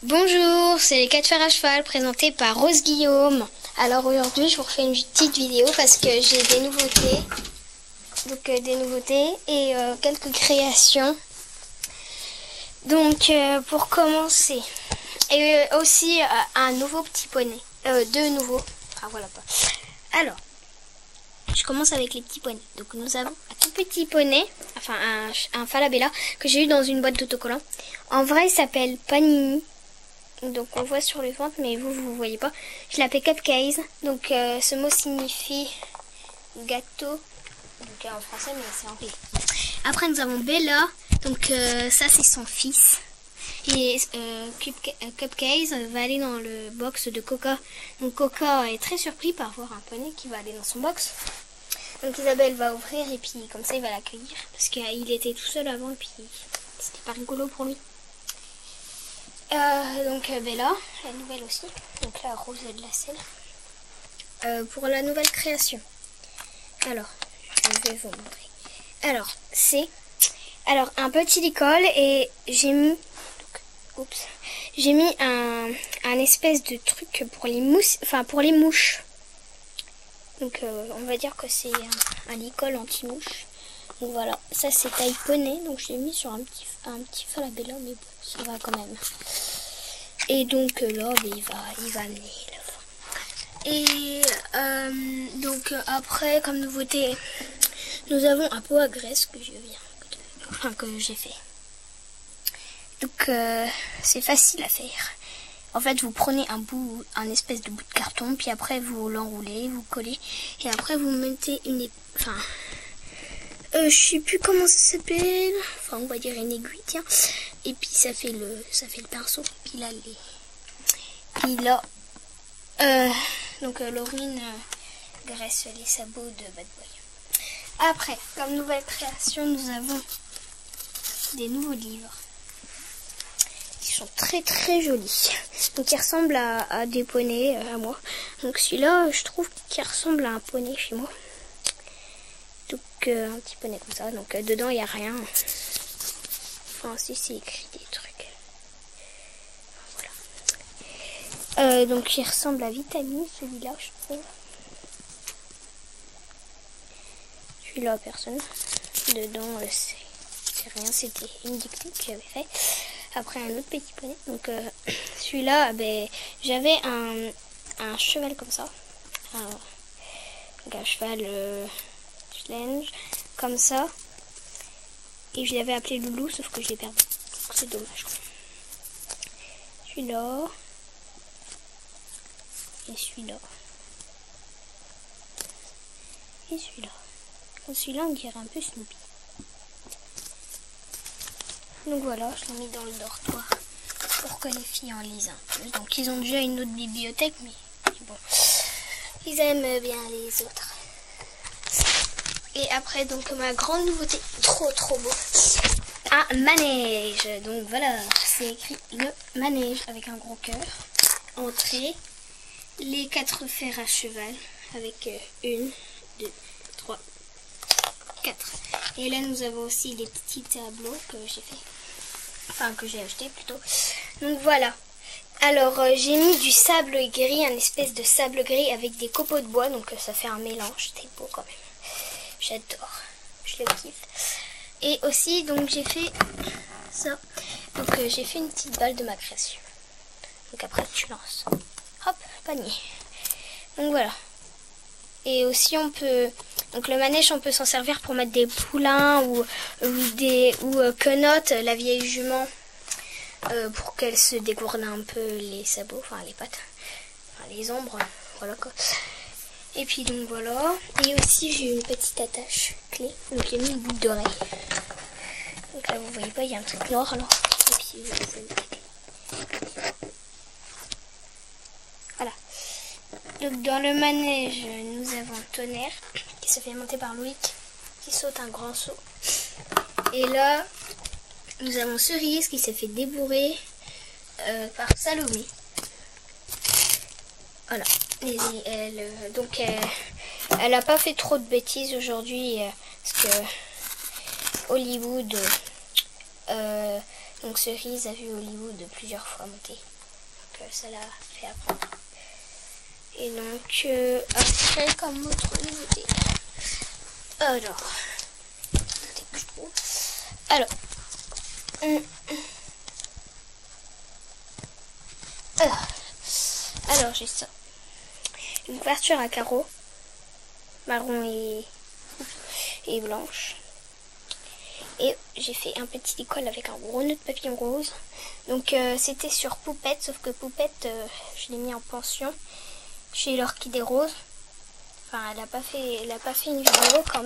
Bonjour, c'est les 4 fers à cheval présentés par Rose Guillaume. Alors aujourd'hui je vous refais une petite vidéo parce que j'ai des nouveautés. Donc des nouveautés et quelques créations. Donc pour commencer. Et aussi un nouveau petit poney. Deux nouveaux. Ah voilà pas. Alors, je commence avec les petits poneys. Donc nous avons un tout petit poney. Enfin un Falabella que j'ai eu dans une boîte d'autocollants. En vrai il s'appelle Panini. Donc on voit sur le ventre, mais vous voyez pas. Je l'appelle Cupcake. Donc ce mot signifie gâteau. Donc en français, mais c'est en anglais. Après nous avons Bella. Donc ça c'est son fils. Et Cupcake va aller dans le box de Coca. Donc Coca est très surpris par voir un poney qui va aller dans son box. Donc Isabelle va ouvrir et puis comme ça il va l'accueillir. Parce qu'il était tout seul avant et puis c'était pas rigolo pour lui. Donc Bella, la nouvelle aussi. Donc la rose de la selle. Pour la nouvelle création. Alors, je vais vous montrer. Alors, c'est un petit licol et j'ai mis un espèce de truc pour les mousses, enfin pour les mouches. Donc on va dire que c'est un licol anti-mouche. Donc voilà, ça c'est taille poney, donc je l'ai mis sur un petit Falabella, mais bon, ça va quand même. Et donc là, il va amener la fin. Et donc après, comme nouveauté, nous avons un pot à graisse que j'ai fait. Donc c'est facile à faire. En fait, vous prenez un espèce de bout de carton, puis après vous l'enroulez, vous collez, et après vous mettez je sais plus comment ça s'appelle. Enfin, on va dire une aiguille, tiens. Et puis ça fait le pinceau. Puis là donc Laurine graisse les sabots de Bad Boy. Après, comme nouvelle création, nous avons des nouveaux livres. Ils sont très très jolis. Donc ils ressemblent à des poneys à moi. Donc celui-là, je trouve qu'il ressemble à un poney chez moi. Donc un petit poney comme ça. Donc dedans il n'y a rien. Enfin si, c'est écrit des trucs. Voilà. Donc il ressemble à Vitamine, celui-là je trouve. Celui-là personne. Dedans c'est rien, c'était une dictée que j'avais fait. Après un autre petit poney. Donc celui-là, j'avais un cheval comme ça. Un cheval challenge comme ça. Et je l'avais appelé Loulou, sauf que je l'ai perdu. C'est dommage. Celui-là. Et celui-là. Et celui-là. Celui-là, on dirait un peu Snoopy. Donc voilà, je l'ai mis dans le dortoir pour que les filles en lisent un peu. Donc ils ont déjà une autre bibliothèque, mais bon, ils aiment bien les autres. Et après, donc ma grande nouveauté, trop beau, un manège. Donc voilà, c'est écrit le manège avec un gros cœur. Entrée, les 4 fers à cheval avec 1, 2, 3, 4. Et là nous avons aussi les petits tableaux que j'ai fait. Enfin que j'ai acheté plutôt. Donc voilà. Alors j'ai mis du sable gris, un espèce de sable gris avec des copeaux de bois. Donc ça fait un mélange, c'est beau quand même. J'adore, je le kiffe. Et aussi donc j'ai fait ça. Donc j'ai fait une petite balle de ma création. Donc après tu lances. Hop, panier. Donc voilà. Et aussi on peut, donc le manège on peut s'en servir pour mettre des poulains ou Quenotte, la vieille jument, pour qu'elle se dégourde un peu les sabots, enfin les pattes, enfin les ombres, voilà quoi. Et puis donc voilà. Et aussi j'ai une petite attache clé, donc j'ai mis une boucle d'oreille. Donc là vous voyez pas, il y a un truc noir là. Et puis voilà. Donc dans le manège, nous avons Tonnerre qui se fait monter par Loïc, qui saute un grand saut. Et là, nous avons Cerise qui s'est fait débourrer par Salomé. Voilà. Et elle n'a pas fait trop de bêtises aujourd'hui parce que Hollywood Donc Cerise a vu Hollywood plusieurs fois monter. Donc ça l'a fait apprendre. Et donc après comme autre nouveauté. Alors j'ai ça. Une couverture à carreaux marron et blanche. Et j'ai fait un petit école avec un gros nœud de papillon rose. Donc c'était sur Poupette, sauf que Poupette, je l'ai mis en pension chez l'Orchidée Rose. Enfin, elle a pas fait une vidéo quand même.